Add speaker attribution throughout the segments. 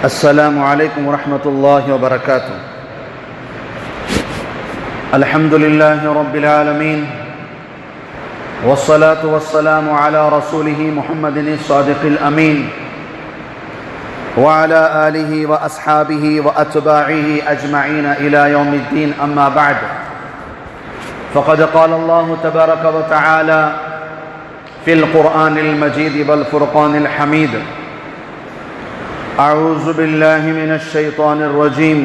Speaker 1: السلام علیکم ورحمۃ اللہ وبرکاتہ۔ الحمد للہ رب العالمین والصلاة والسلام على رسوله محمد الصادق الامین وعلى آلہ واصحابہ واتباعہ اجمعین الى یوم الدین، اما بعد فقد قال اللہ تبارک وتعالی فی القرآن المجید والفرقان الحمید: اعوذ باللہ من الشیطان الرجیم،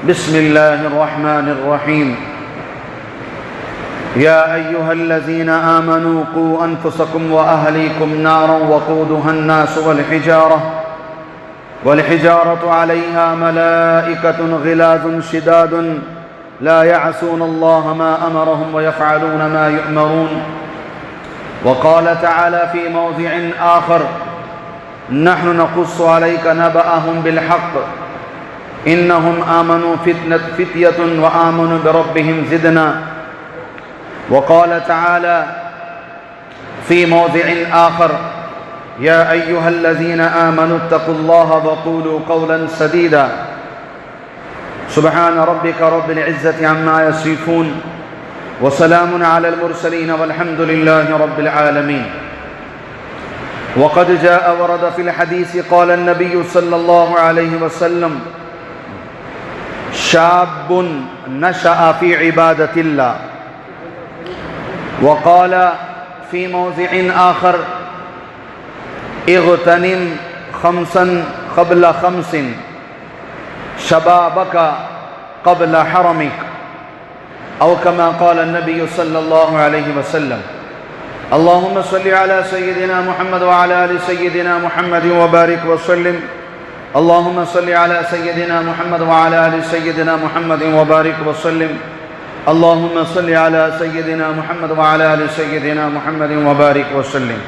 Speaker 1: بسم اللہ الرحمن الرحیم۔ یا ایہا الذین آمنوا قوا انفسکم واہلیکم نارا وقودها الناس والحجارة علیہا ملائکۃ غلاظ شداد لا يعصون اللہ ما امرهم ويفعلون ما یؤمرون۔ وقال تعالی فی موضع آخر: نحن نقص عليك نبأهم بالحق إنهم آمنوا فتية وآمنوا بربهم زدنا۔ وقال تعالى في موضع آخر: يا أيها الذين آمنوا اتقوا الله وقولوا قولا سديدا۔ سبحان ربك رب العزة عما يصفون وسلام على المرسلين والحمد لله رب العالمين۔ وقد جاء ورد في الحديث قال النبي صلى الله عليه وسلم: شاب نشأ في عبادة الله۔ وقال في موضع آخر: اغتنم خمسا قبل خمس، شبابك قبل حرمك، أو كما قال النبي صلى الله عليه وسلم۔ اللهم صل على سيدنا محمد وعلى آل سيدنا محمد وبارك وسلم۔ اللهم صل على سيدنا محمد وعلى آل سيدنا محمد وبارك وسلم۔ اللهم صل على سيدنا محمد وعلى آل سيدنا محمد وبارك وسلم۔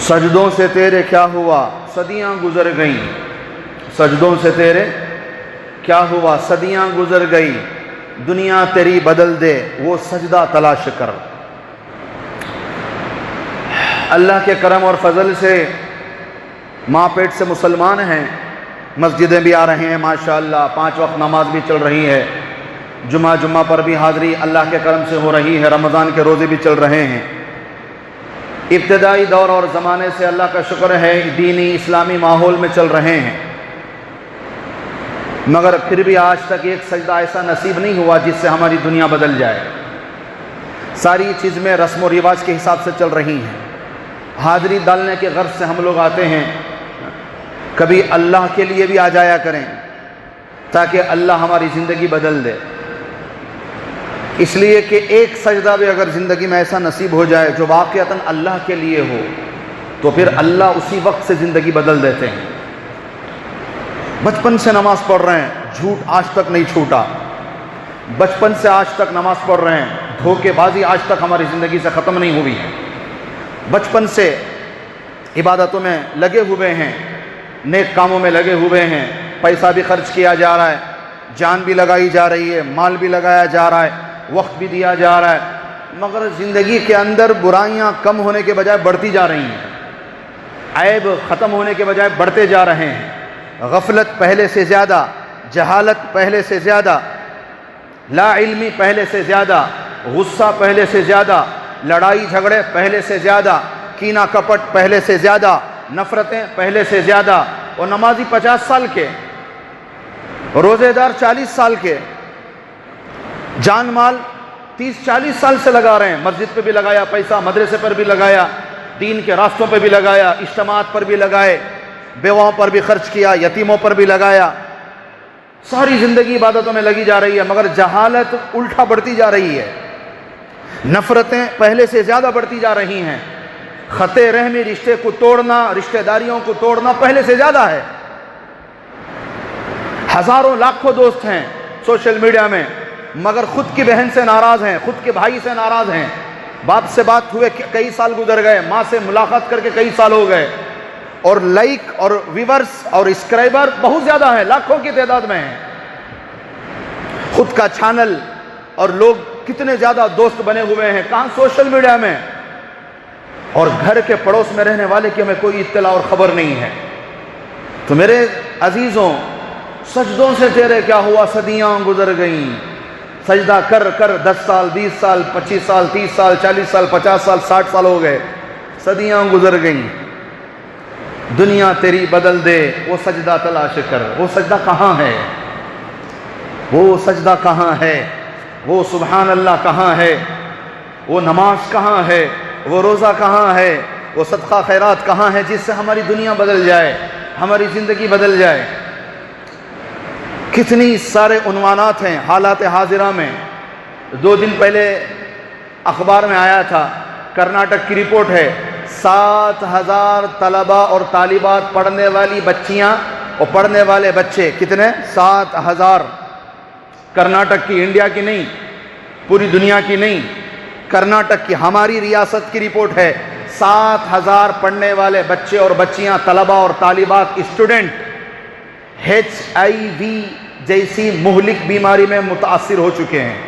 Speaker 1: سجدوں سے تیرے کیا ہوا، صدیاں گزر گئیں۔ سجدوں سے تیرے کیا ہوا، صدیاں گزر گئی، دنیا تیری بدل دے وہ سجدہ تلاش کر۔ اللہ کے کرم اور فضل سے ماں پیٹ سے مسلمان ہیں، مسجدیں بھی آ رہے ہیں ماشاءاللہ، 5 وقت نماز بھی چل رہی ہے، جمعہ پر بھی حاضری اللہ کے کرم سے ہو رہی ہے، رمضان کے روزے بھی چل رہے ہیں۔ ابتدائی دور اور زمانے سے اللہ کا شکر ہے دینی اسلامی ماحول میں چل رہے ہیں، مگر پھر بھی آج تک ایک سجدہ ایسا نصیب نہیں ہوا جس سے ہماری دنیا بدل جائے۔ ساری چیزیں رسم و رواج کے حساب سے چل رہی ہیں، حاضری ڈالنے کے غرض سے ہم لوگ آتے ہیں، کبھی اللہ کے لیے بھی آ جایا کریں تاکہ اللہ ہماری زندگی بدل دے۔ اس لیے کہ ایک سجدہ بھی اگر زندگی میں ایسا نصیب ہو جائے جو واقعتاً اللہ کے لیے ہو تو پھر اللہ اسی وقت سے زندگی بدل دیتے ہیں۔ بچپن سے نماز پڑھ رہے ہیں، جھوٹ آج تک نہیں چھوٹا، بچپن سے آج تک نماز پڑھ رہے ہیں، دھوکے بازی آج تک ہماری زندگی سے ختم نہیں ہوئی ہے، بچپن سے عبادتوں میں لگے ہوئے ہیں، نیک کاموں میں لگے ہوئے ہیں، پیسہ بھی خرچ کیا جا رہا ہے، جان بھی لگائی جا رہی ہے، مال بھی لگایا جا رہا ہے، وقت بھی دیا جا رہا ہے، مگر زندگی کے اندر برائیاں کم ہونے کے بجائے بڑھتی جا رہی ہیں، عیب ختم ہونے کے بجائے بڑھتے جا رہے ہیں، غفلت پہلے سے زیادہ، جہالت پہلے سے زیادہ، لا علمی پہلے سے زیادہ، غصہ پہلے سے زیادہ، لڑائی جھگڑے پہلے سے زیادہ، کینہ کپٹ پہلے سے زیادہ، نفرتیں پہلے سے زیادہ، اور نمازی 50 سال کے، روزے دار 40 سال کے، جان مال 30-40 سال سے لگا رہے ہیں، مسجد پہ بھی لگایا پیسہ، مدرسے پر بھی لگایا، دین کے راستوں پہ بھی لگایا، اجتماعات پر بھی لگائے، بیواؤں پر بھی خرچ کیا، یتیموں پر بھی لگایا، ساری زندگی عبادتوں میں لگی جا رہی ہے، مگر جہالت الٹا بڑھتی جا رہی ہے، نفرتیں پہلے سے زیادہ بڑھتی جا رہی ہیں، خط رحمی رشتے کو توڑنا، رشتہ داریوں کو توڑنا پہلے سے زیادہ ہے۔ ہزاروں لاکھوں دوست ہیں سوشل میڈیا میں، مگر خود کی بہن سے ناراض ہیں، خود کے بھائی سے ناراض ہیں، باپ سے بات ہوئے کئی سال گزر گئے، ماں سے ملاقات کر کے کئی سال ہو گئے، اور لائک اور ویورز اور سبسکرائبر بہت زیادہ ہیں، لاکھوں کی تعداد میں ہیں، خود کا چینل اور لوگ کتنے زیادہ دوست بنے ہوئے ہیں، کہاں سوشل میڈیا میں، اور گھر کے پڑوس میں رہنے والے کی ہمیں کوئی اطلاع اور خبر نہیں ہے. تو میرے عزیزوں، سجدوں سے تیرے کیا ہوا، صدیاں گزر گئیں. سجدہ کر کر 10 سال 20 سال 25 سال 30 سال 40 سال 50 سال 60 سال ہو گئے، صدیاں گزر گئیں. دنیا تیری بدل دے، وہ سجدہ تلاش کر. وہ سجدہ کہاں ہے؟ وہ سجدہ کہاں ہے؟ وہ سبحان اللہ کہاں ہے؟ وہ نماز کہاں ہے؟ وہ روزہ کہاں ہے؟ وہ صدقہ خیرات کہاں ہے جس سے ہماری دنیا بدل جائے، ہماری زندگی بدل جائے؟ کتنی سارے عنوانات ہیں حالات حاضرہ میں. 2 دن پہلے اخبار میں آیا تھا، کرناٹک کی رپورٹ ہے، 7,000 طلبہ اور طالبات، پڑھنے والی بچیاں اور پڑھنے والے بچے، کتنے؟ 7,000. کرناٹک کی، انڈیا کی نہیں، پوری دنیا کی نہیں، کرناٹک کی، ہماری ریاست کی رپورٹ ہے. 7,000 پڑھنے والے بچے اور بچیاں، طلبہ اور طالبات، اسٹوڈنٹ HIV جیسی مہلک بیماری میں متاثر ہو چکے ہیں.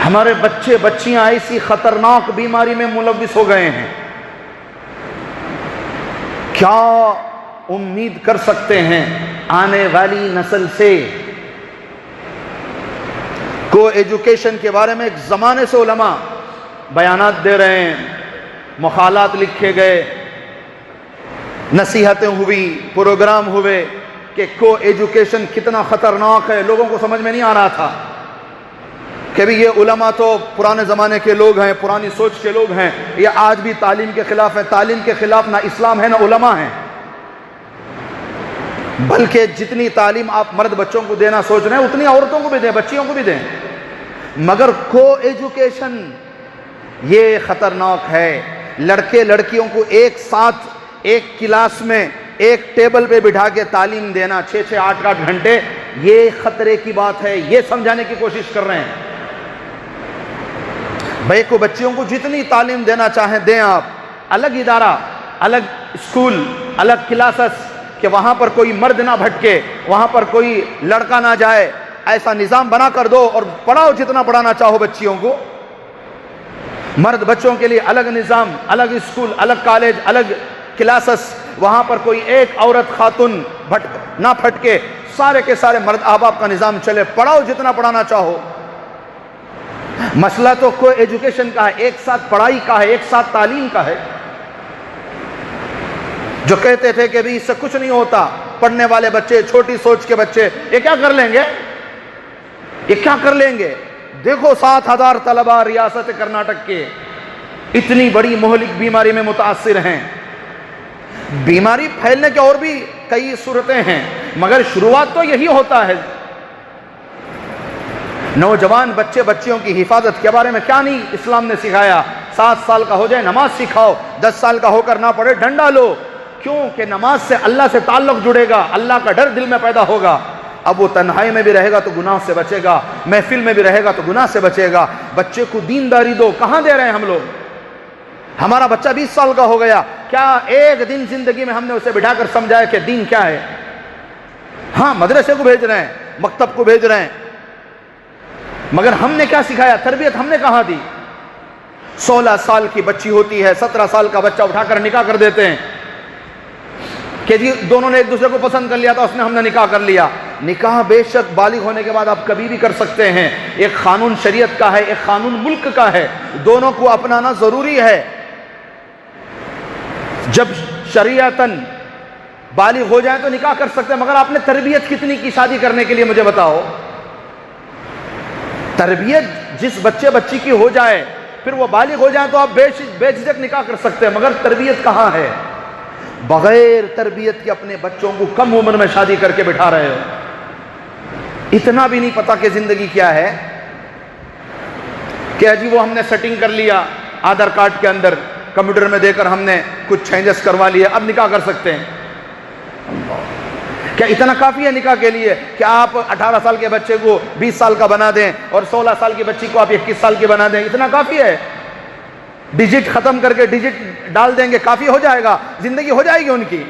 Speaker 1: ہمارے بچے بچیاں ایسی خطرناک بیماری میں ملوث ہو گئے ہیں. کیا امید کر سکتے ہیں آنے والی نسل سے؟ کو ایجوکیشن کے بارے میں ایک زمانے سے علماء بیانات دے رہے ہیں، مقالات لکھے گئے، نصیحتیں ہوئی، پروگرام ہوئے کہ کو ایجوکیشن کتنا خطرناک ہے. لوگوں کو سمجھ میں نہیں آ رہا تھا کہ بھی یہ علماء تو پرانے زمانے کے لوگ ہیں، پرانی سوچ کے لوگ ہیں، یہ آج بھی تعلیم کے خلاف ہیں. تعلیم کے خلاف نہ اسلام ہے نہ علماء ہیں، بلکہ جتنی تعلیم آپ مرد بچوں کو دینا سوچ رہے ہیں اتنی عورتوں کو بھی دیں، بچیوں کو بھی دیں. مگر کو ایجوکیشن یہ خطرناک ہے. لڑکے لڑکیوں کو ایک ساتھ ایک کلاس میں ایک ٹیبل پہ بٹھا کے تعلیم دینا 6-6 8-8 گھنٹے، یہ خطرے کی بات ہے. یہ سمجھانے کی کوشش کر رہے ہیں. بھائی کو بچیوں کو جتنی تعلیم دینا چاہیں دیں آپ، الگ ادارہ، الگ اسکول، الگ کلاسز، کہ وہاں پر کوئی مرد نہ بھٹکے، وہاں پر کوئی لڑکا نہ جائے. ایسا نظام بنا کر دو اور پڑھاؤ جتنا پڑھانا چاہو بچیوں کو. مرد بچوں کے لیے الگ نظام، الگ اسکول، الگ کالج، الگ کلاسز. وہاں پر کوئی ایک عورت خاتون نہ پھٹکے، سارے کے سارے مرد احباب کا نظام چلے. پڑھاؤ جتنا پڑھانا چاہو. مسئلہ تو کوئی ایجوکیشن کا ہے، ایک ساتھ پڑھائی کا ہے، ایک ساتھ تعلیم کا ہے. جو کہتے تھے کہ بھی اس سے کچھ نہیں ہوتا، پڑھنے والے بچے، چھوٹی سوچ کے بچے، یہ کیا کر لیں گے، یہ کیا کر لیں گے. دیکھو 7,000 طلبہ ریاست کرناٹک کے اتنی بڑی مہلک بیماری میں متاثر ہیں. بیماری پھیلنے کے اور بھی کئی صورتیں ہیں، مگر شروعات تو یہی ہوتا ہے. نوجوان بچے بچیوں کی حفاظت کے بارے میں کیا نہیں اسلام نے سکھایا. 7 سال کا ہو جائے نماز سکھاؤ، 10 سال کا ہو کر نہ پڑھے ڈنڈا لو. کیوں کہ نماز سے اللہ سے تعلق جڑے گا، اللہ کا ڈر دل میں پیدا ہوگا. اب وہ تنہائی میں بھی رہے گا تو گناہ سے بچے گا، محفل میں بھی رہے گا تو گناہ سے بچے گا. بچے کو دینداری دو. کہاں دے رہے ہیں ہم لوگ؟ ہمارا بچہ 20 سال کا ہو گیا، کیا ایک دن زندگی میں ہم نے اسے بٹھا کر سمجھایا کہ دین کیا ہے؟ ہاں مدرسے کو بھیج رہے ہیں، مکتب کو بھیج رہے ہیں، مگر ہم نے کیا سکھایا؟ تربیت ہم نے کہاں دی؟ 16 سال کی بچی ہوتی ہے، 17 سال کا بچہ اٹھا کر نکاح کر دیتے ہیں کہ جی دونوں نے ایک دوسرے کو پسند کر لیا تھا، اس نے ہم نے نکاح کر لیا. نکاح بے شک بالغ ہونے کے بعد آپ کبھی بھی کر سکتے ہیں. ایک قانون شریعت کا ہے، ایک قانون ملک کا ہے، دونوں کو اپنانا ضروری ہے. جب شریعتاً بالغ ہو جائیں تو نکاح کر سکتے ہیں، مگر آپ نے تربیت کتنی کی شادی کرنے کے لیے مجھے بتاؤ. تربیت جس بچے بچی کی ہو جائے پھر وہ بالغ ہو جائیں تو آپ بے جھجک نکاح کر سکتے ہیں، مگر تربیت کہاں ہے؟ بغیر تربیت کے اپنے بچوں کو کم عمر میں شادی کر کے بٹھا رہے ہو. اتنا بھی نہیں پتا کہ زندگی کیا ہے کہ جی وہ ہم نے سیٹنگ کر لیا آدھار کارڈ کے اندر، کمپیوٹر میں دے کر ہم نے کچھ چینجز کروا لیے، اب نکاح کر سکتے ہیں. کیا اتنا کافی ہے نکاح کے لیے کہ آپ 18 سال کے بچے کو 20 سال کا بنا دیں اور 16 سال کی بچی کو آپ 21 سال کی بنا دیں؟ اتنا کافی ہے؟ ڈیجٹ ختم کر کے ڈیجٹ ڈال دیں گے، کافی ہو جائے گا، زندگی ہو جائے گی ان کی.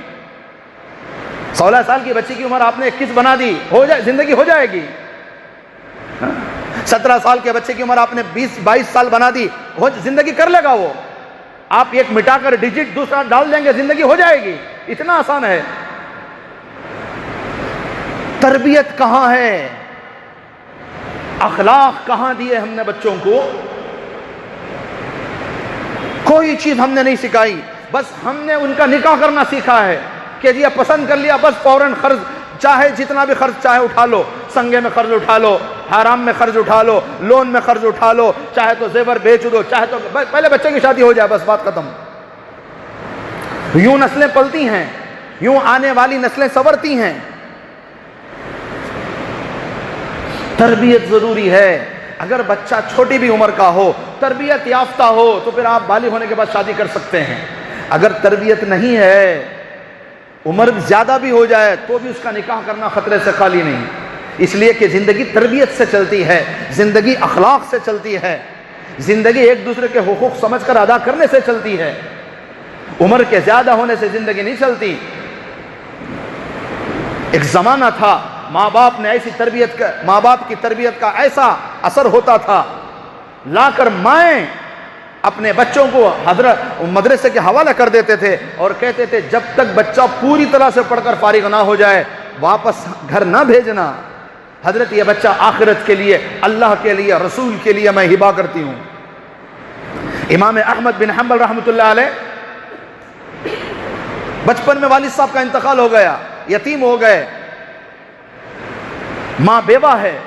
Speaker 1: 16 سال کی بچی کی عمر آپ نے 21 بنا دی، زندگی ہو جائے گی. 17 سال کے بچے کی عمر آپ نے 20-22 سال بنا دی، زندگی کر لے گا وہ. آپ ایک مٹا کر ڈیجٹ دوسرا ڈال دیں گے، زندگی ہو جائے گی، اتنا آسان ہے۔ تربیت کہاں ہے؟ اخلاق کہاں دیے ہم نے بچوں کو؟ کوئی چیز ہم نے نہیں سکھائی، بس ہم نے ان کا نکاح کرنا سیکھا ہے کہ جی پسند کر لیا بس فوراً قرض، چاہے جتنا بھی قرض چاہے اٹھا لو، سنگے میں قرض اٹھا لو، حرام میں قرض اٹھا لو، لون میں قرض اٹھا لو، چاہے تو زیور بیچ دو، چاہے تو پہلے بچے کی شادی ہو جائے، بس بات ختم۔ یوں نسلیں پلتی ہیں، یوں آنے والی نسلیں سنورتی ہیں۔ تربیت ضروری ہے۔ اگر بچہ چھوٹی بھی عمر کا ہو، تربیت یافتہ ہو، تو پھر آپ بالغ ہونے کے بعد شادی کر سکتے ہیں۔ اگر تربیت نہیں ہے، عمر زیادہ بھی ہو جائے تو بھی اس کا نکاح کرنا خطرے سے خالی نہیں، اس لیے کہ زندگی تربیت سے چلتی ہے، زندگی اخلاق سے چلتی ہے، زندگی ایک دوسرے کے حقوق سمجھ کر ادا کرنے سے چلتی ہے۔ عمر کے زیادہ ہونے سے زندگی نہیں چلتی۔ ایک زمانہ تھا ماں باپ نے ایسی تربیت ماں باپ کی تربیت کا ایسا اثر ہوتا تھا، لا کر مائیں اپنے بچوں کو حضرت مدرسے کے حوالہ کر دیتے تھے اور کہتے تھے جب تک بچہ پوری طرح سے پڑھ کر فارغ نہ ہو جائے واپس گھر نہ بھیجنا، حضرت یہ بچہ آخرت کے لیے، اللہ کے لیے، رسول کے لیے میں ہبہ کرتی ہوں۔ امام احمد بن حنبل رحمۃ اللہ علیہ بچپن میں والد صاحب کا انتقال ہو گیا، یتیم ہو گئے، ماں بیوہ ہے،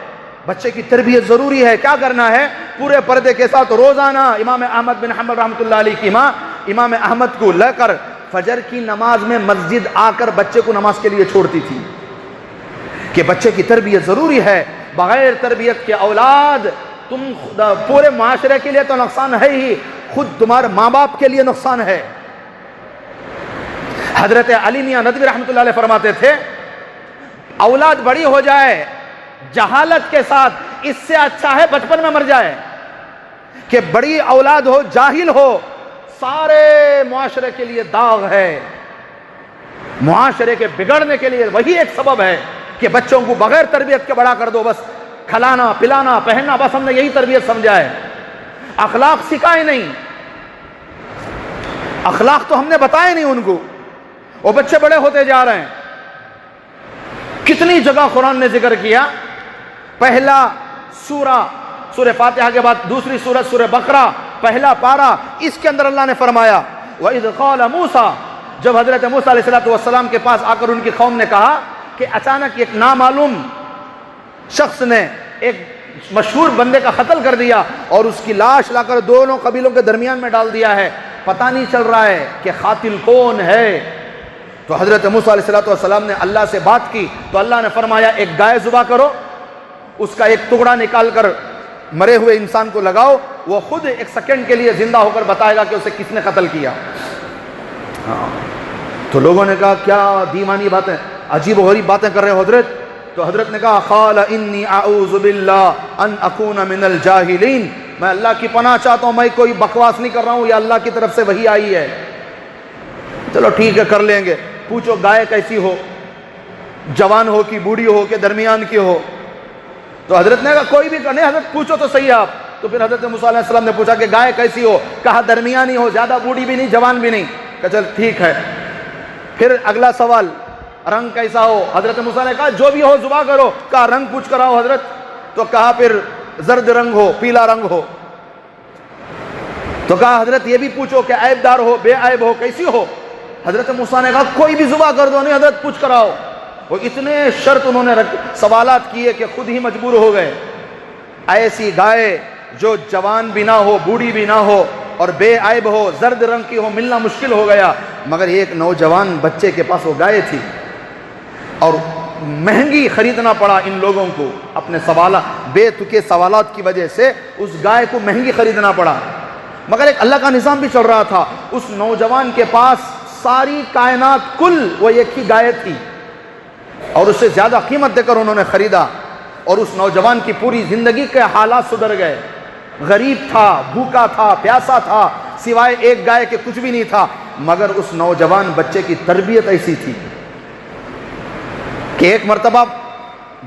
Speaker 1: بچے کی تربیت ضروری ہے۔ کیا کرنا ہے؟ پورے پردے کے ساتھ روزانہ امام احمد بن حنبل رحمۃ اللہ علیہ کی ماں امام احمد کو لے کر فجر کی نماز میں مسجد آ کر بچے کو نماز کے لیے چھوڑتی تھی کہ بچے کی تربیت ضروری ہے۔ بغیر تربیت کے اولاد تم پورے معاشرے کے لیے تو نقصان ہے ہی، خود تمہارے ماں باپ کے لیے نقصان ہے۔ حضرت علی میاں ندوی رحمۃ اللہ علیہ فرماتے تھے اولاد بڑی ہو جائے جہالت کے ساتھ، اس سے اچھا ہے بچپن میں مر جائے۔ کہ بڑی اولاد ہو جاہل ہو، سارے معاشرے کے لیے داغ ہے، معاشرے کے بگڑنے کے لیے وہی ایک سبب ہے کہ بچوں کو بغیر تربیت کے بڑا کر دو، بس کھلانا پلانا پہننا، بس ہم نے یہی تربیت سمجھا ہے، اخلاق سکھائے نہیں، اخلاق تو ہم نے بتائے نہیں ان کو، وہ بچے بڑے ہوتے جا رہے ہیں۔ کتنی جگہ قرآن نے ذکر کیا، پہلا سورہ فاتحہ کے بعد دوسری سورت سورہ بقرہ پہلا پارہ، اس کے اندر اللہ نے فرمایا وَإِذْ قَالَ مُوسَىٰ، جب حضرت موسیٰ علیہ السلام کے پاس آ کر ان کی قوم نے کہا کہ اچانک ایک نامعلوم شخص نے ایک مشہور بندے کا قتل کر دیا اور اس کی لاش لا کر دونوں قبیلوں کے درمیان میں ڈال دیا ہے، پتہ نہیں چل رہا ہے کہ قاتل کون ہے۔ تو حضرت موسیٰ علیہ السلام نے اللہ سے بات کی تو اللہ نے فرمایا ایک گائے ذبح کرو، اس کا ایک ٹکڑا نکال کر مرے ہوئے انسان کو لگاؤ، وہ خود ایک سیکنڈ کے لیے زندہ ہو کر بتائے گا کہ اسے کس نے قتل کیا۔ تو لوگوں نے کہا کیا دیوانی باتیں، عجیب و غریب باتیں کر رہے ہو حضرت؟ تو حضرت نے کہا قال انی اعوذ باللہ ان اکون من الجاہلین، میں اللہ کی پناہ چاہتا ہوں، میں کوئی بکواس نہیں کر رہا ہوں، یہ اللہ کی طرف سے وحی آئی ہے۔ چلو ٹھیک ہے کر لیں گے، پوچھو گائے کیسی ہو، جوان ہو کہ بوڑھی ہو کہ درمیان کی ہو؟ تو حضرت نے کہا کوئی بھی نہیں حضرت پوچھو تو صحیح آپ۔ تو پھر حضرت موسیٰ علیہ السلام نے پوچھا کہ گائے کیسی ہو؟ کہا درمیانی ہو، زیادہ بوڑھی بھی نہیں جوان بھی نہیں۔ کہا چل ٹھیک ہے۔ پھر اگلا سوال رنگ کیسا ہو؟ حضرت موسیٰ نے کہا جو بھی ہو ذبح کرو۔ کہا رنگ پوچھ کر آؤ حضرت، تو کہا پھر زرد رنگ ہو، پیلا رنگ ہو۔ تو کہا حضرت یہ بھی پوچھو کہ عیب دار ہو، بے عیب ہو، کیسی ہو؟ حضرت موسیٰ نے کہا کوئی بھی ذبح کر دو، نہیں حضرت پوچھ کر آؤ۔ وہ اتنے شرط انہوں نے سوالات کیے کہ خود ہی مجبور ہو گئے۔ ایسی گائے جو جوان بھی نہ ہو، بوڑھی بھی نہ ہو اور بے عیب ہو، زرد رنگ کی ہو، ملنا مشکل ہو گیا، مگر ایک نوجوان بچے کے پاس وہ گائے تھی اور مہنگی خریدنا پڑا ان لوگوں کو، اپنے سوالات بے تکے سوالات کی وجہ سے اس گائے کو مہنگی خریدنا پڑا، مگر ایک اللہ کا نظام بھی چل رہا تھا۔ اس نوجوان کے پاس ساری کائنات کل وہ ایک ہی گائے تھی اور اس سے زیادہ قیمت دے کر انہوں نے خریدا، اور اس نوجوان کی پوری زندگی کے حالات سدھر گئے۔ غریب تھا، بھوکا تھا، پیاسا تھا، سوائے ایک گائے کے کچھ بھی نہیں تھا، مگر اس نوجوان بچے کی تربیت ایسی تھی کہ ایک مرتبہ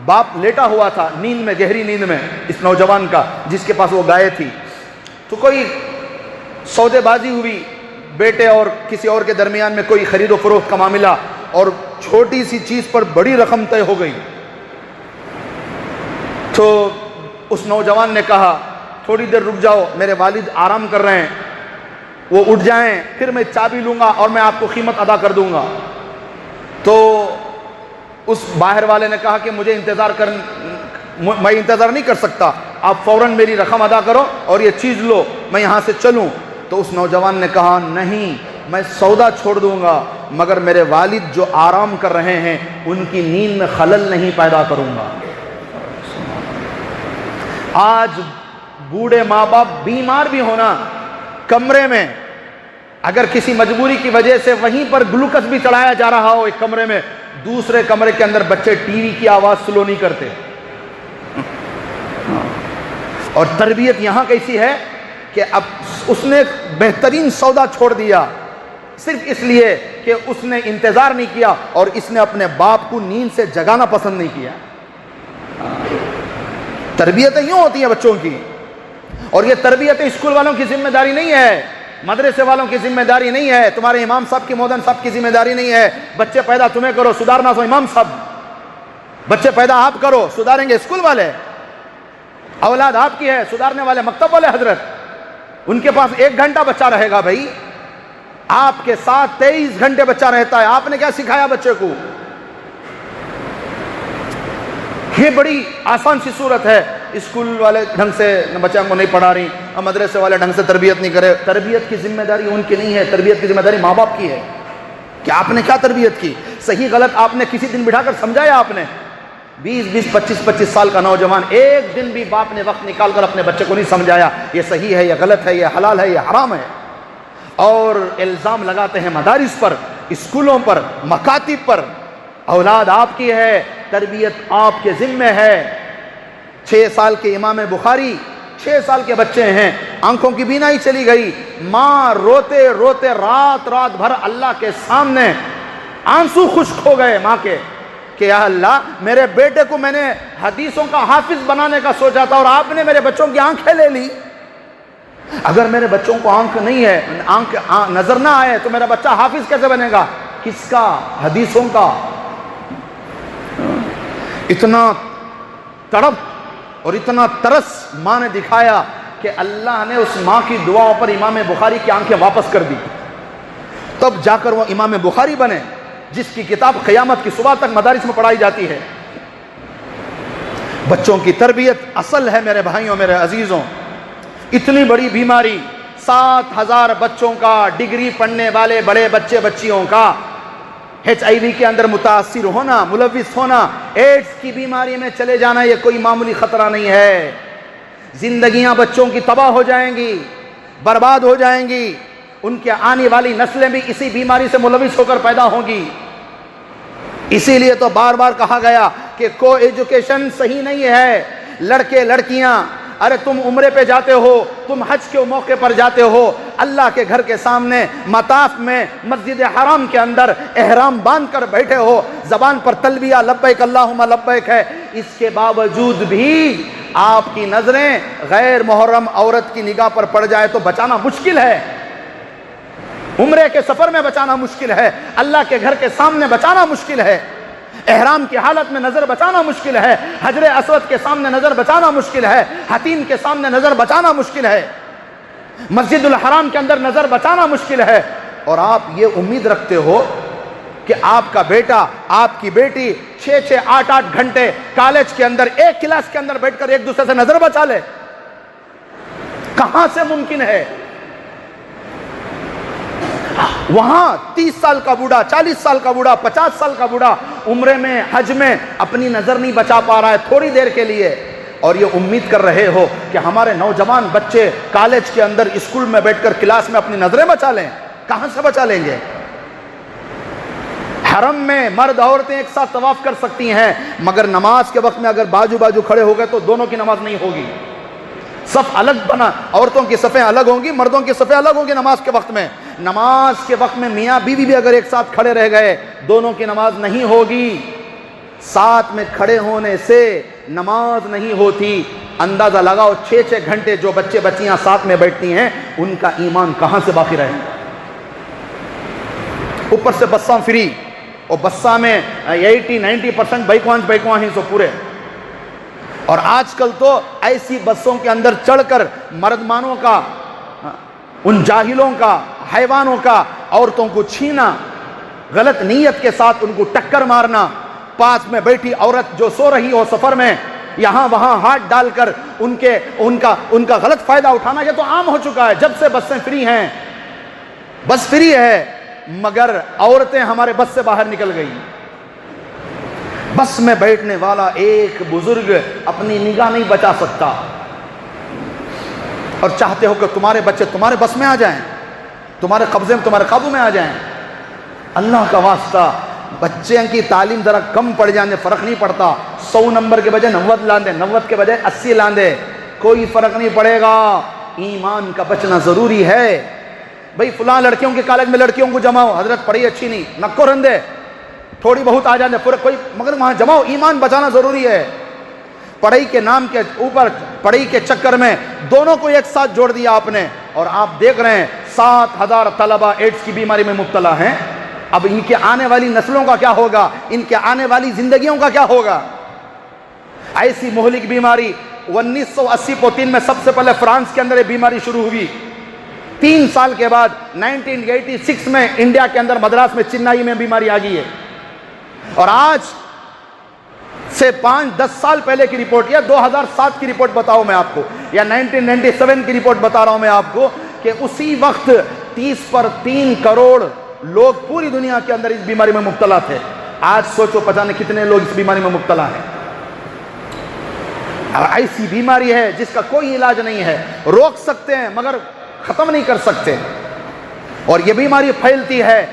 Speaker 1: باپ لیٹا ہوا تھا نیند میں، گہری نیند میں، اس نوجوان کا جس کے پاس وہ گائے تھی، تو کوئی سودے بازی ہوئی، بیٹے اور کسی اور کے درمیان میں کوئی خرید و فروخت کا معاملہ اور چھوٹی سی چیز پر بڑی رقم طے ہو گئی، تو اس نوجوان نے کہا تھوڑی دیر رک جاؤ، میرے والد آرام کر رہے ہیں، وہ اٹھ جائیں پھر میں چابی لوں گا اور میں آپ کو قیمت ادا کر دوں گا۔ تو اس باہر والے نے کہا کہ میں انتظار نہیں کر سکتا، آپ فوراً میری رقم ادا کرو اور یہ چیز لو، میں یہاں سے چلوں۔ تو اس نوجوان نے کہا نہیں، میں سودا چھوڑ دوں گا مگر میرے والد جو آرام کر رہے ہیں ان کی نیند میں خلل نہیں پیدا کروں گا۔ آج بوڑھے ماں باپ بیمار بھی ہونا، کمرے میں اگر کسی مجبوری کی وجہ سے وہیں پر گلوکس بھی چڑھایا جا رہا ہو ایک کمرے میں، دوسرے کمرے کے اندر بچے ٹی وی کی آواز سلو نہیں کرتے۔ اور تربیت یہاں کیسی ہے کہ اب اس نے بہترین سودا چھوڑ دیا صرف اس لیے کہ اس نے انتظار نہیں کیا اور اس نے اپنے باپ کو نیند سے جگانا پسند نہیں کیا۔ تربیتیں یوں ہوتی ہیں بچوں کی، اور یہ تربیت اسکول والوں کی ذمہ داری نہیں ہے، مدرسے والوں کی ذمہ داری نہیں ہے، تمہارے امام صاحب کی مودن صاحب کی ذمہ داری نہیں ہے۔ بچے پیدا تمہیں کرو، سدھارنا تو امام صاحب، بچے پیدا آپ کرو، سدھاریں گے اسکول والے۔ اولاد آپ کی ہے، سدھارنے والے مکتب والے حضرت، ان کے پاس 1 گھنٹہ بچہ رہے گا بھائی، آپ کے ساتھ 23 گھنٹے بچہ رہتا ہے، آپ نے کیا سکھایا بچے کو؟ یہ بڑی آسان سی صورت ہے، اسکول والے ڈھنگ سے بچوں کو نہیں پڑھا رہی، مدرسے والے ڈھنگ سے تربیت نہیں کرے۔ تربیت کی ذمہ داری ان کی نہیں ہے، تربیت کی ذمہ داری ماں باپ کی ہے کہ آپ نے کیا تربیت کی، صحیح غلط آپ نے کسی دن بٹھا کر سمجھایا؟ آپ نے 20 25 سال کا نوجوان، ایک دن بھی باپ نے وقت نکال کر اپنے بچے کو نہیں سمجھایا یہ صحیح ہے، یہ غلط ہے، یہ حلال ہے، یہ حرام ہے، اور الزام لگاتے ہیں مدارس پر، اسکولوں پر، مکاتب پر۔ اولاد آپ کی ہے، تربیت آپ کے ذمہ ہے۔ 6 سال کے امام بخاری، 6 سال کے بچے ہیں، آنکھوں کی بینائی چلی گئی، ماں روتے روتے رات بھر اللہ کے سامنے آنسو خشک ہو گئے ماں کے کہ یا اللہ، میرے بیٹے کو میں نے حدیثوں کا حافظ بنانے کا سوچا تھا اور آپ نے میرے بچوں کی آنکھیں لے لی۔ اگر میرے بچوں کو آنکھ نہیں ہے، نظر نہ آئے تو میرا بچہ حافظ کیسے بنے گا؟ کس کا؟ حدیثوں کا۔ اتنا تڑپ اور اتنا ترس ماں نے دکھایا کہ اللہ نے اس ماں کی دعاؤں پر امام بخاری کی آنکھیں واپس کر دی، تب جا کر وہ امام بخاری بنے جس کی کتاب قیامت کی صبح تک مدارس میں پڑھائی جاتی ہے۔ بچوں کی تربیت اصل ہے میرے بھائیوں، میرے عزیزوں۔ اتنی بڑی بیماری، 7,000 بچوں کا، ڈگری پڑھنے والے بڑے بچے بچیوں کا HIV کے اندر متاثر ہونا، ملوث ہونا، ایڈز کی بیماری میں چلے جانا، یہ کوئی معمولی خطرہ نہیں ہے۔ زندگیاں بچوں کی تباہ ہو جائیں گی، برباد ہو جائیں گی، ان کے آنے والی نسلیں بھی اسی بیماری سے ملوث ہو کر پیدا ہوں گی۔ اسی لیے تو بار بار کہا گیا کہ کو ایجوکیشن صحیح نہیں ہے۔ لڑکے لڑکیاں، ارے تم عمرے پہ جاتے ہو، تم حج کے موقع پر جاتے ہو، اللہ کے گھر کے سامنے مطاف میں مسجد حرام کے اندر احرام باندھ کر بیٹھے ہو، زبان پر تلبیہ لبیک اللہم لبیک ہے، اس کے باوجود بھی آپ کی نظریں غیر محرم عورت کی نگاہ پر پڑ جائے تو بچانا مشکل ہے۔ عمرے کے سفر میں بچانا مشکل ہے، اللہ کے گھر کے سامنے بچانا مشکل ہے، احرام کی حالت میں نظر بچانا مشکل ہے، حجر اسود کے سامنے نظر بچانا مشکل ہے، حتیم کے سامنے نظر بچانا مشکل ہے، مسجد الحرام کے اندر نظر بچانا مشکل ہے، اور آپ یہ امید رکھتے ہو کہ آپ کا بیٹا، آپ کی بیٹی 6 8 گھنٹے کالج کے اندر ایک کلاس کے اندر بیٹھ کر ایک دوسرے سے نظر بچا لے؟ کہاں سے ممکن ہے؟ وہاں 30 سال کا بوڑھا، 40 سال کا بوڑھا، 50 سال کا بوڑھا عمرے میں، حج میں اپنی نظر نہیں بچا پا رہا ہے تھوڑی دیر کے لیے، اور یہ امید کر رہے ہو کہ ہمارے نوجوان بچے کالج کے اندر اسکول میں بیٹھ کر کلاس میں اپنی نظریں بچا لیں؟ کہاں سے بچا لیں گے؟ حرم میں مرد عورتیں ایک ساتھ طواف کر سکتی ہیں، مگر نماز کے وقت میں اگر باجو باجو کھڑے ہو گئے تو دونوں کی نماز نہیں ہوگی۔ صف الگ بنا، عورتوں کی صفیں الگ ہوں گی، مردوں کی صفیں الگ ہوں گی نماز کے وقت میں۔ نماز کے وقت میں میاں بیوی بھی اگر ایک ساتھ کھڑے رہ گئے دونوں کی نماز نہیں ہوگی۔ ساتھ میں کھڑے ہونے سے نماز نہیں ہوتی۔ اندازہ لگاؤ 6 گھنٹے جو بچے بچیاں ساتھ میں بیٹھتی ہیں ان کا ایمان کہاں سے باقی رہے گا؟ اوپر سے بساں فری، اور بساں میں 80-90% بائکواں ہی سو پورے. اور آج کل تو ایسی بسوں کے اندر چڑھ کر مردمانوں کا، ان جاہلوں کا، حیوانوں کا عورتوں کو چھینا، غلط نیت کے ساتھ ان کو ٹکر مارنا، پاس میں بیٹھی عورت جو سو رہی ہو سفر میں یہاں وہاں ہاتھ ڈال کر ان کا غلط فائدہ اٹھانا، یہ تو عام ہو چکا ہے. جب سے بسیں فری ہیں، بس فری ہے، مگر عورتیں ہمارے بس سے باہر نکل گئی. بس میں بیٹھنے والا ایک بزرگ اپنی نگاہ نہیں بچا سکتا، اور چاہتے ہو کہ تمہارے بچے تمہارے بس میں آ جائیں، تمہارے قبضے میں، تمہارے قابو میں آ جائیں. اللہ کا واسطہ بچے کی تعلیم ذرا کم پڑ جانے فرق نہیں پڑتا. 100 نمبر کے بجائے 90 لاندے، 90 کے بجائے 80 لاندے، کوئی فرق نہیں پڑے گا. ایمان کا بچنا ضروری ہے. بھئی فلاں لڑکیوں کے کالج میں لڑکیوں کو جماؤ، حضرت پڑھی اچھی نہیں، نکو رندے، تھوڑی بہت آ جانے پورے کوئی، مگر وہاں جماؤ. ایمان بچانا ضروری ہے. پڑھائی کے نام کے اوپر، پڑھائی کے چکر میں دونوں کو ایک ساتھ جوڑ دیا آپ نے، اور آپ دیکھ رہے ہیں 7,000 طلبہ ایڈز کی بیماری میں مبتلا ہیں. اب ان کے آنے والی نسلوں کا کیا ہوگا؟ ان کے آنے والی زندگیوں کا کیا ہوگا؟ ایسی مہلک بیماری 1980 میں سب سے پہلے فرانس کے اندر یہ بیماری شروع ہوئی. 3 سال کے بعد 1986 میں انڈیا کے اندر مدراس میں چنئی میں بیماری آ گئی ہے. اور آج سے 5-10 سال پہلے کی رپورٹ، یا 2007 کی رپورٹ بتاؤ میں آپ کو، یا 1997 کی رپورٹ بتا رہا ہوں میں آپ کو، کہ اسی وقت 30 پر 3 کروڑ لوگ پوری دنیا کے اندر اس بیماری میں مبتلا تھے. آج سوچو پتہ نہیں کتنے لوگ اس بیماری میں مبتلا ہیں. ایسی بیماری ہے جس کا کوئی علاج نہیں ہے. روک سکتے ہیں مگر ختم نہیں کر سکتے. اور یہ بیماری پھیلتی ہے.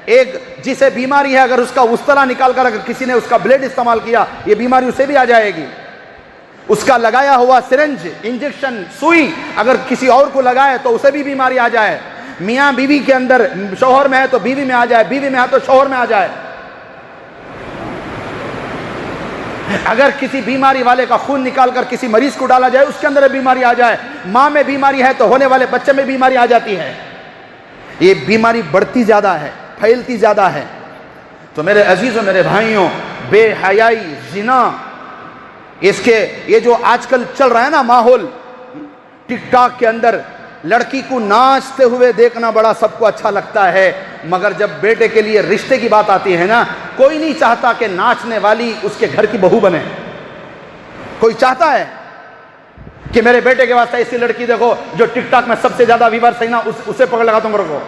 Speaker 1: ایک جسے بیماری ہے، اگر اس کا وستلا نکال کر اگر کسی نے اس کا بلیڈ استعمال کیا، یہ بیماری اسے بھی آ جائے گی. اس کا لگایا ہوا سرنج، انجیکشن، سوئی اگر کسی اور کو لگائے تو اسے بھی بیماری آ جائے. میاں بیوی کے اندر، شوہر میں ہے تو بیوی میں آ جائے، بیوی میں ہے تو شوہر میں آ جائے. اگر کسی بیماری والے کا خون نکال کر کسی مریض کو ڈالا جائے، اس کے اندر بیماری آ جائے. ماں میں بیماری ہے تو ہونے والے بچے میں بیماری آ جاتی ہے. یہ بیماری بڑھتی زیادہ ہے، پھیلتی زیادہ ہے. تو میرے عزیزوں، میرے بھائیوں، بے حیائی، زنا، اس کے یہ جو آج کل چل رہا ہے نا ماحول، ٹک ٹاک کے اندر لڑکی کو ناچتے ہوئے دیکھنا بڑا سب کو اچھا لگتا ہے، مگر جب بیٹے کے لیے رشتے کی بات آتی ہے نا، کوئی نہیں چاہتا کہ ناچنے والی اس کے گھر کی بہو بنے. کوئی چاہتا ہے کہ میرے بیٹے کے واسطے ایسی لڑکی دیکھو جو ٹک ٹاک میں سب سے زیادہ ویورز ہے نا، اسے پکڑ لگا تم کو.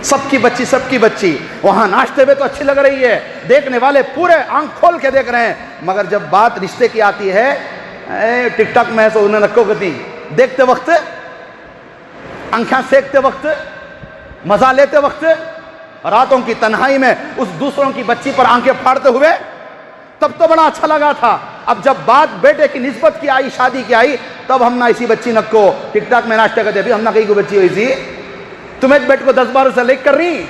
Speaker 1: سب کی بچی وہاں ناچتے ہوئے تو اچھی لگ رہی ہے، دیکھنے والے پورے آنکھ کھول کے دیکھ رہے ہیں، مگر جب بات رشتے کی آتی ہے، ٹک ٹاک میں سو انہیں نکو گتی، دیکھتے وقت، آنکھیں سیکتے وقت، مزہ لیتے وقت، راتوں کی تنہائی میں اس دوسروں کی بچی پر آنکھیں پھاڑتے ہوئے، تب تو بڑا اچھا لگا تھا. اب جب بات بیٹے کی نسبت کی آئی، شادی کی آئی، تب ہم نہ اسی بچی نکو ٹک ٹاک میں ناچتے کرتے. بھی ہم نہ کہیں کو بچی ہوئی سی، تمہیں بیٹے کو 10 بار اسے لکھ کر رہی.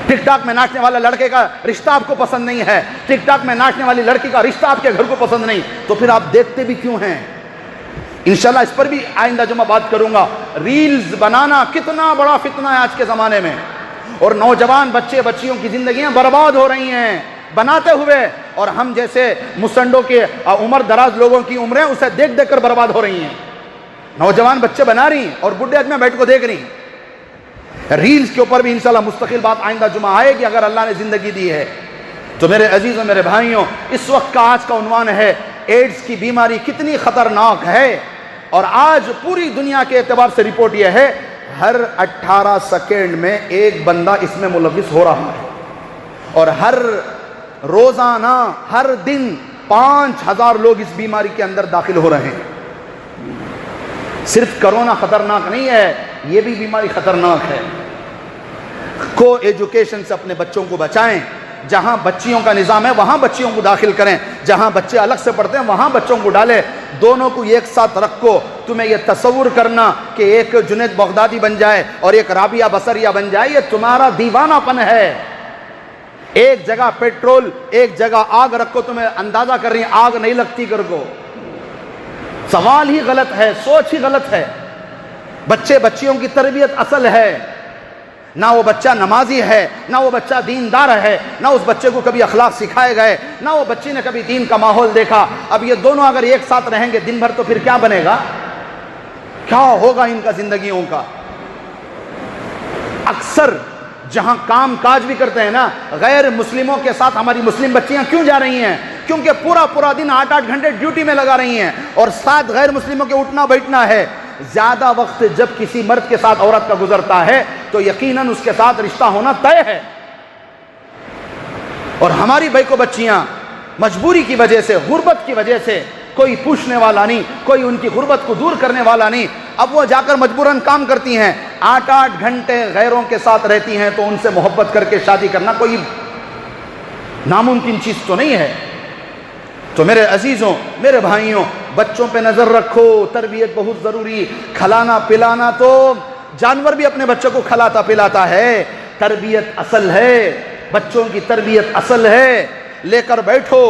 Speaker 1: ٹک ٹاک میں ناچنے والا لڑکے کا رشتہ آپ کو پسند نہیں ہے، ٹک ٹاک میں ناچنے والی لڑکی کا رشتہ آپ کے گھر کو پسند نہیں، تو پھر آپ دیکھتے بھی کیوں ہیں؟ انشاءاللہ اس پر بھی آئندہ جمعہ بات کروں گا. ریلز بنانا کتنا بڑا فتنہ ہے آج کے زمانے میں، اور نوجوان بچے بچیوں کی زندگیاں برباد ہو رہی ہیں بناتے ہوئے، اور ہم جیسے مسنڈوں کے عمر دراز لوگوں کی عمریں اسے دیکھ دیکھ کر برباد ہو رہی ہیں. نوجوان بچے بنا رہی ہیں اور بڈھے آدمی بیٹھ کو دیکھ رہی ہیں. ریلز کے اوپر بھی انشاءاللہ مستقل بات آئندہ جمعہ آئے گی اگر اللہ نے زندگی دی ہے. تو میرے عزیزوں، میرے بھائیوں، اس وقت کا آج کا عنوان ہے ایڈز کی بیماری کتنی خطرناک ہے. اور آج پوری دنیا کے اعتبار سے رپورٹ یہ ہے، ہر 18 سیکنڈ میں ایک بندہ اس میں ملوث ہو رہا ہے، اور ہر روزانہ، ہر دن 5000 لوگ اس بیماری کے اندر داخل ہو رہے ہیں. صرف کرونا خطرناک نہیں ہے، یہ بھی بیماری خطرناک ہے. کو ایجوکیشن سے اپنے بچوں کو بچائیں. جہاں بچیوں کا نظام ہے وہاں بچیوں کو داخل کریں، جہاں بچے الگ سے پڑھتے ہیں وہاں بچوں کو ڈالیں. دونوں کو ایک ساتھ رکھو. تمہیں یہ تصور کرنا کہ ایک جنید بغدادی بن جائے اور ایک رابعہ بصریہ بن جائے، یہ تمہارا دیوانہ پن ہے. ایک جگہ پیٹرول، ایک جگہ آگ رکھو، تمہیں اندازہ کر رہی ہیں آگ نہیں لگتی کر کو. سوال ہی غلط ہے، سوچ ہی غلط ہے. بچے بچیوں کی تربیت اصل ہے. نہ وہ بچہ نمازی ہے، نہ وہ بچہ دیندار ہے، نہ اس بچے کو کبھی اخلاق سکھائے گئے، نہ وہ بچی نے کبھی دین کا ماحول دیکھا. اب یہ دونوں اگر ایک ساتھ رہیں گے دن بھر تو پھر کیا بنے گا؟ کیا ہوگا ان کا زندگیوں کا؟ اکثر جہاں کام کاج بھی کرتے ہیں نا، غیر مسلموں کے ساتھ ہماری مسلم بچیاں کیوں جا رہی ہیں؟ کیونکہ پورا دن 8 گھنٹے ڈیوٹی میں لگا رہی ہیں، اور ساتھ غیر مسلموں کے اٹھنا بیٹھنا ہے. زیادہ وقت جب کسی مرد کے ساتھ عورت کا گزرتا ہے تو یقیناً اس کے ساتھ رشتہ ہونا طے ہے. اور ہماری بیکو بچیاں مجبوری کی وجہ سے، غربت کی وجہ سے، کوئی پوچھنے والا نہیں، کوئی ان کی غربت کو دور کرنے والا نہیں، اب وہ جا کر مجبوراً کام کرتی ہیں، 8 گھنٹے غیروں کے ساتھ رہتی ہیں، تو ان سے محبت کر کے شادی کرنا کوئی ناممکن چیز تو نہیں ہے. تو میرے عزیزوں، میرے بھائیوں، بچوں پہ نظر رکھو، تربیت بہت ضروری. کھلانا پلانا تو جانور بھی اپنے بچوں کو کھلاتا پلاتا ہے، تربیت اصل ہے، بچوں کی تربیت اصل ہے. لے کر بیٹھو،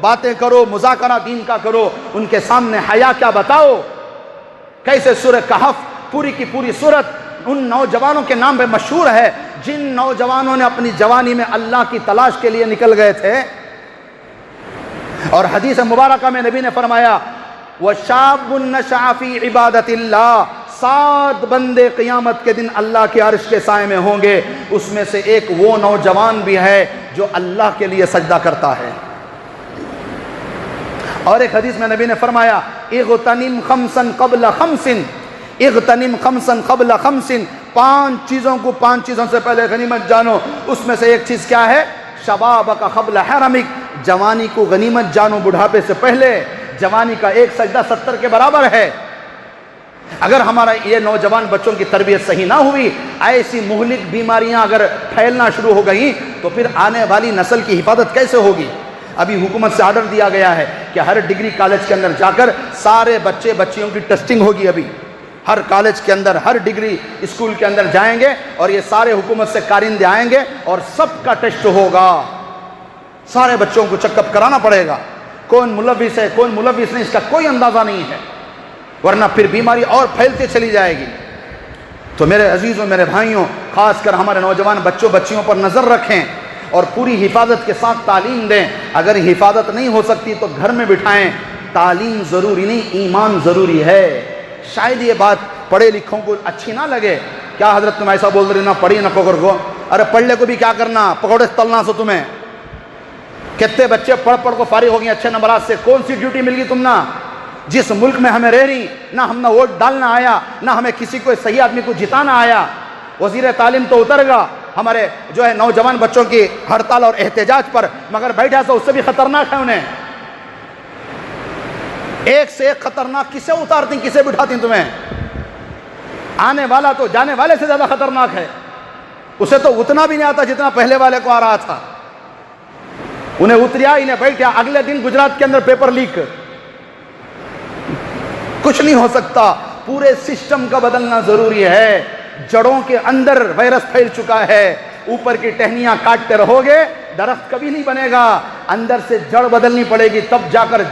Speaker 1: باتیں کرو، مذاکرہ دین کا کرو، ان کے سامنے حیا کیا بتاؤ. کیسے سورہ کہف پوری کی پوری سورت ان نوجوانوں کے نام پہ مشہور ہے جن نوجوانوں نے اپنی جوانی میں اللہ کی تلاش کے لیے نکل گئے تھے. اور حدیث مبارکہ میں نبی نے فرمایا وَشَابٌ نَشَأَ فِي عِبَادَةِ اللَّهِ، 7 بندے قیامت کے دن اللہ کے عرش کے سائے میں ہوں گے، اس میں سے ایک وہ نوجوان بھی ہے جو اللہ کے لیے سجدہ کرتا ہے. اور ایک حدیث میں نبی نے فرمایا اغتنم خمسا قبل خمس، اغتنم خمسا قبل خمس، 5 چیزوں سے پہلے غنیمت جانو. اس میں سے ایک چیز کیا ہے؟ شبابک قبل حرمک، جوانی کو غنیمت جانو بڑھاپے سے پہلے. جوانی کا ایک سجدہ 70 کے برابر ہے. اگر ہمارا یہ نوجوان بچوں کی تربیت صحیح نہ ہوئی، ایسی مہلک بیماریاں اگر پھیلنا شروع ہو گئیں تو پھر آنے والی نسل کی حفاظت کیسے ہوگی؟ ابھی حکومت سے آرڈر دیا گیا ہے کہ ہر ڈگری کالج کے اندر جا کر سارے بچیوں کی ٹیسٹنگ ہوگی. ابھی ہر کالج کے اندر، ہر ڈگری اسکول کے اندر جائیں گے اور یہ سارے حکومت سے کارندے آئیں گے اور سب کا ٹیسٹ ہوگا. سارے بچوں کو چیک اپ کرانا پڑے گا، کون ملوث ہے کون ملوث نہیں، اس کا کوئی اندازہ نہیں ہے، ورنہ پھر بیماری اور پھیلتے چلی جائے گی. تو میرے عزیزوں، میرے بھائیوں، خاص کر ہمارے نوجوان بچیوں پر نظر رکھیں اور پوری حفاظت کے ساتھ تعلیم دیں. اگر حفاظت نہیں ہو سکتی تو گھر میں بٹھائیں. تعلیم ضروری نہیں، ایمان ضروری ہے. شاید یہ بات پڑھے لکھوں کو اچھی نہ لگے، کیا حضرت تم ایسا بول رہے نہ پڑھی نہ پکڑ کو؟ ارے پڑھ لے کو بھی کیا کرنا، پکوڑے تلنا سو تمہیں. کتنے بچے پڑھ کو فارغ ہو گئے اچھے نمبرات سے، کون سی ڈیوٹی مل گئی تم نا؟ جس ملک میں ہمیں رہ رہی، نہ ہم نے ووٹ ڈالنا آیا، نہ ہمیں کسی کو صحیح آدمی کو جتانا آیا. وزیر تعلیم تو اتر گا ہمارے جو ہے نوجوان بچوں کی ہڑتال اور احتجاج پر، مگر بیٹھا تو اس سے بھی خطرناک ہے انہیں. ایک سے ایک خطرناک، کسے اتارتی کسے بٹھاتی تمہیں؟ آنے والا تو جانے والے سے زیادہ خطرناک ہے. اسے تو اتنا بھی نہیں آتا جتنا پہلے والے کو آ رہا تھا. انہیں اتریا، انہیں بیٹھا، اگلے دن گجرات کے اندر پیپر لیک. کچھ نہیں ہو سکتا. پورے سسٹم کا بدلنا ضروری ہے. جڑوں کے اندر وائرس پھیل چکا ہے. اوپر کی ٹہنیاں کاٹتے رہو گے درخت کبھی نہیں بنے گا. اندر سے جڑ بدلنی پڑے گی، تب جا کر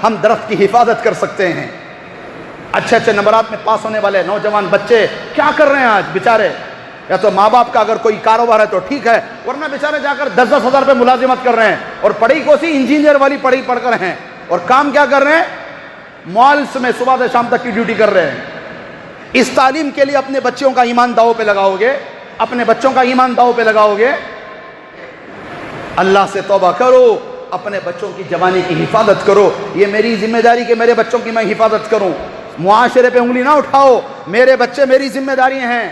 Speaker 1: ہم درخت کی حفاظت کر سکتے ہیں. اچھے نمبرات میں پاس ہونے والے نوجوان بچے کیا کر رہے ہیں آج بیچارے؟ یا تو ماں باپ کا اگر کوئی کاروبار ہے تو ٹھیک ہے، ورنہ بیچارے جا کر 10-10 ہزار روپے ملازمت کر رہے ہیں، اور پڑھی کوسی انجینئر والی پڑھی پڑھ کر ہیں، اور کام کیا کر رہے ہیں؟ مالس میں صبح سے شام تک کی ڈیوٹی کر رہے ہیں. اس تعلیم کے لیے اپنے بچوں کا ایمان داؤ پہ لگاؤ گے؟ اپنے بچوں کا ایمان داؤ پہ لگاؤ گے؟ اللہ سے توبہ کرو، اپنے بچوں کی جوانی کی حفاظت کرو. یہ میری ذمہ داری کہ میرے بچوں کی میں حفاظت کروں. معاشرے پہ انگلی نہ اٹھاؤ، میرے بچے میری ذمہ داری ہیں.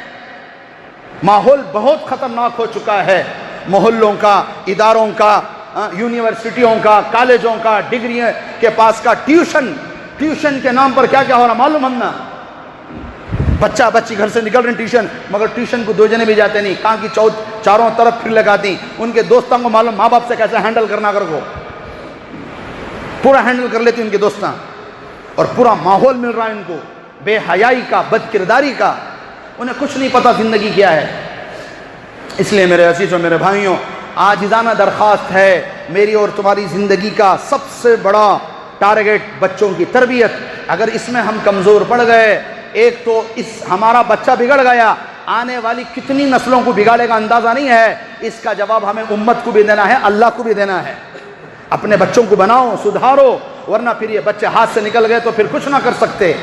Speaker 1: ماحول بہت خطرناک ہو چکا ہے، محلوں کا، اداروں کا، یونیورسٹیوں کا، کالجوں کا، ڈگری کے پاس کا ٹیوشن کے نام پر کیا کیا ہو رہا معلوم ہم نا. بچہ بچی گھر سے نکل رہے ہیں ٹیوشن، مگر ٹیوشن کو 2 جنے بھی جاتے نہیں، کہاں کی چاروں طرف پھر لگاتی. ان کے دوستوں کو معلوم ماں باپ سے کیسے ہینڈل کرنا، کر کو پورا ہینڈل کر لیتی ان کے دوستاں، اور پورا ماحول مل رہا ہے ان کو بے حیائی کا، بد کرداری کا. انہیں کچھ نہیں پتا زندگی کیا ہے. اس لیے میرے عزیزوں، میرے بھائیوں، عاجزانہ درخواست ہے، میری اور تمہاری زندگی کا سب سے بڑا ٹارگیٹ بچوں کی تربیت. اگر اس میں ہم کمزور پڑ گئے، ایک تو اس ہمارا بچہ بگڑ گیا، آنے والی کتنی نسلوں کو بگاڑے گا اندازہ نہیں ہے. اس کا جواب ہمیں امت کو بھی دینا ہے, اللہ کو بھی دینا ہے. اپنے بچوں کو بناؤ, سدھارو, ورنہ پھر یہ بچے ہاتھ سے نکل گئے تو پھر کچھ نہ کر سکتے.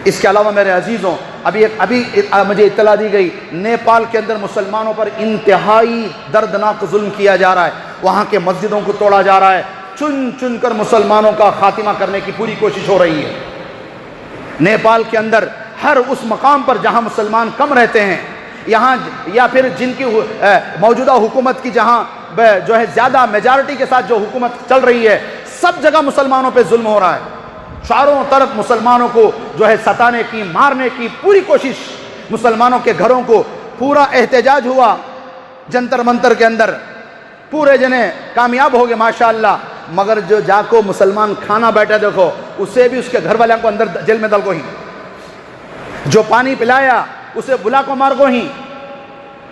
Speaker 1: اس کے علاوہ میرے عزیزوں, ابھی مجھے اطلاع دی گئی, نیپال کے اندر مسلمانوں پر انتہائی دردناک ظلم کیا جا رہا ہے. وہاں کے مسجدوں کو توڑا جا رہا ہے, چن چن کر مسلمانوں کا خاتمہ کرنے کی پوری کوشش ہو رہی ہے. نیپال کے اندر ہر اس مقام پر جہاں مسلمان کم رہتے ہیں, یہاں یا پھر جن کی موجودہ حکومت کی جہاں جو ہے زیادہ میجارٹی کے ساتھ جو حکومت چل رہی ہے, سب جگہ مسلمانوں پہ ظلم ہو رہا ہے. چاروں طرف مسلمانوں کو جو ہے ستانے کی, مارنے کی پوری کوشش. مسلمانوں کے گھروں کو پورا احتجاج ہوا جنتر منتر کے اندر, پورے جنے کامیاب ہو گئے ماشاءاللہ. مگر جو جا کو مسلمان کھانا بیٹھے دیکھو, اسے بھی اس کے گھر والوں کو اندر جیل میں ڈال کو ہی, جو پانی پلایا اسے بلا کو مار کو ہی.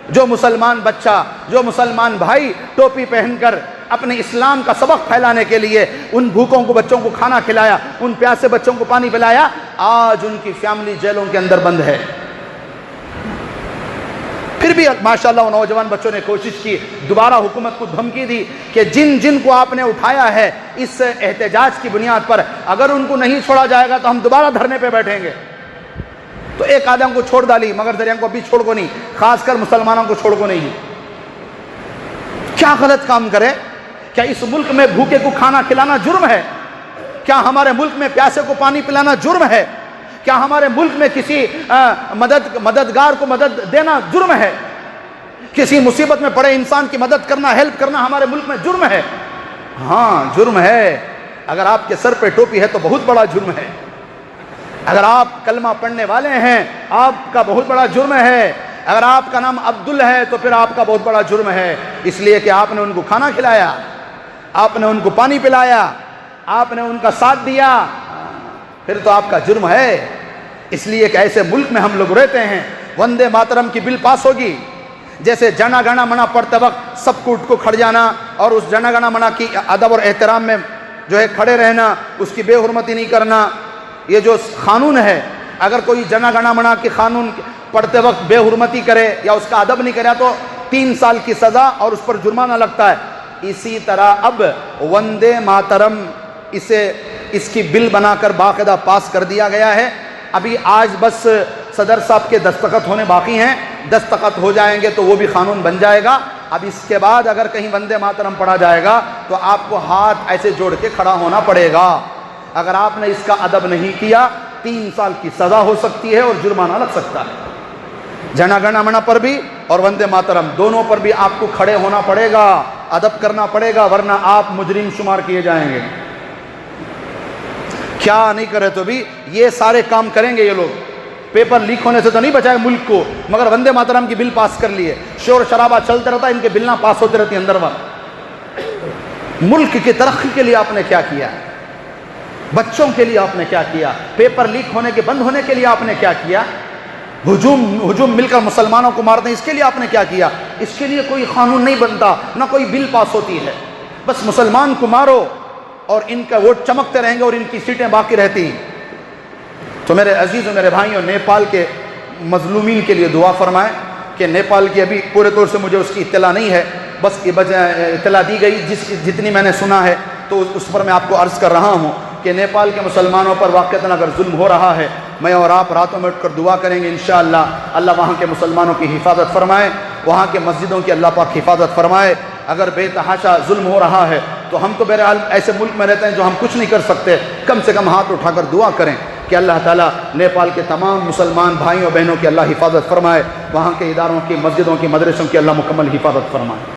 Speaker 1: جو مسلمان بچہ, جو مسلمان بھائی ٹوپی پہن کر اپنے اسلام کا سبق پھیلانے کے لیے ان بھوکوں کو بچوں کو کھانا کھلایا, ان پیاسے بچوں کو پانی پلایا, آج ان کی فیملی جیلوں کے اندر بند ہے. پھر بھی ماشاءاللہ نوجوان بچوں نے کوشش کی, دوبارہ حکومت کو دھمکی دی کہ جن جن کو آپ نے اٹھایا ہے اس احتجاج کی بنیاد پر, اگر ان کو نہیں چھوڑا جائے گا تو ہم دوبارہ دھرنے پہ بیٹھیں گے. تو ایک آدم کو چھوڑ ڈالی, مگر دریا کو بھی چھوڑ کو نہیں, خاص کر مسلمانوں کو چھوڑ کو نہیں. کیا غلط کام کرے؟ کیا اس ملک میں بھوکے کو کھانا کھلانا جرم ہے؟ کیا ہمارے ملک میں پیاسے کو پانی پلانا جرم ہے؟ کیا ہمارے ملک میں کسی مددگار کو مدد دینا جرم ہے؟ کسی مصیبت میں پڑے انسان کی مدد کرنا, ہیلپ کرنا ہمارے ملک میں جرم ہے؟ ہاں جرم ہے. اگر آپ کے سر پہ ٹوپی ہے تو بہت بڑا جرم ہے. اگر آپ کلمہ پڑھنے والے ہیں آپ کا بہت بڑا جرم ہے. اگر آپ کا نام عبدل ہے تو پھر آپ کا بہت بڑا جرم ہے, اس لیے کہ آپ نے ان کو کھانا کھلایا, آپ نے ان کو پانی پلایا, آپ نے ان کا ساتھ دیا, پھر تو آپ کا جرم ہے. اس لیے کہ ایسے ملک میں ہم لوگ رہتے ہیں. وندے ماترم کی بل پاس ہوگی, جیسے جنا گنا منا پڑھتے وقت سب کو اٹھ کو کھڑ جانا اور اس جنا گنا منا کی ادب اور احترام میں جو ہے کھڑے رہنا, اس کی بے حرمتی نہیں کرنا. یہ جو قانون ہے, اگر کوئی جنا گنا منا کی قانون پڑھتے وقت بے حرمتی کرے یا اس کا ادب نہیں کرے تو 3 سال کی سزا اور اس پر جرمانہ لگتا ہے. اسی طرح اب وندے ماترم اس کی بل بنا کر باقاعدہ پاس کر دیا گیا ہے. ابھی آج بس صدر صاحب کے دستخط ہونے باقی ہیں, دستخط ہو جائیں گے تو وہ بھی قانون بن جائے گا. اب اس کے بعد اگر کہیں وندے ماترم پڑھا جائے گا تو آپ کو ہاتھ ایسے جوڑ کے کھڑا ہونا پڑے گا. اگر آپ نے اس کا ادب نہیں کیا 3 سال کی سزا ہو سکتی ہے اور جرمانہ لگ سکتا ہے. جنا گنا منا پر بھی اور وندے ماترم دونوں پر بھی آپ کو کھڑے ہونا پڑے گا, ادب کرنا پڑے گا, ورنہ آپ مجرم شمار کیے جائیں گے. کیا نہیں کرے تو بھی یہ سارے کام کریں گے یہ لوگ. پیپر لیک ہونے سے تو نہیں بچائے ملک کو, مگر وندے ماترم کی بل پاس کر لیے. شور شرابہ چلتا رہتا, ان کے بل نہ پاس ہوتے رہتی اندر وقت. ملک کی ترقی کے لیے آپ نے کیا کیا؟ بچوں کے لیے آپ نے کیا کیا؟ پیپر لیک ہونے کے بند ہونے کے لیے آپ نے کیا کیا؟ ہجوم مل کر مسلمانوں کو مارتے ہیں, اس کے لیے آپ نے کیا کیا؟ اس کے لیے کوئی قانون نہیں بنتا, نہ کوئی بل پاس ہوتی ہے. بس مسلمان کو مارو اور ان کا ووٹ چمکتے رہیں گے اور ان کی سیٹیں باقی رہتی. تو میرے عزیزوں, میرے بھائیوں, نیپال کے مظلومین کے لیے دعا فرمائیں کہ نیپال کی ابھی پورے طور سے مجھے اس کی اطلاع نہیں ہے, بس اطلاع دی گئی جتنی میں نے سنا ہے تو اس پر میں آپ کو عرض کر رہا ہوں کہ نیپال کے مسلمانوں پر واقعتاً اگر ظلم ہو رہا ہے, میں اور آپ راتوں میں اٹھ کر دعا کریں گے انشاءاللہ. اللہ وہاں کے مسلمانوں کی حفاظت فرمائے, وہاں کے مسجدوں کی اللہ پاک حفاظت فرمائے. اگر بے تحاشا ظلم ہو رہا ہے تو ہم تو بہرحال ایسے ملک میں رہتے ہیں جو ہم کچھ نہیں کر سکتے, کم سے کم ہاتھ اٹھا کر دعا کریں کہ اللہ تعالیٰ نیپال کے تمام مسلمان بھائیوں بہنوں کی اللہ حفاظت فرمائے, وہاں کے اداروں کی, مسجدوں کی, مدرسوں کی اللہ مکمل حفاظت فرمائے.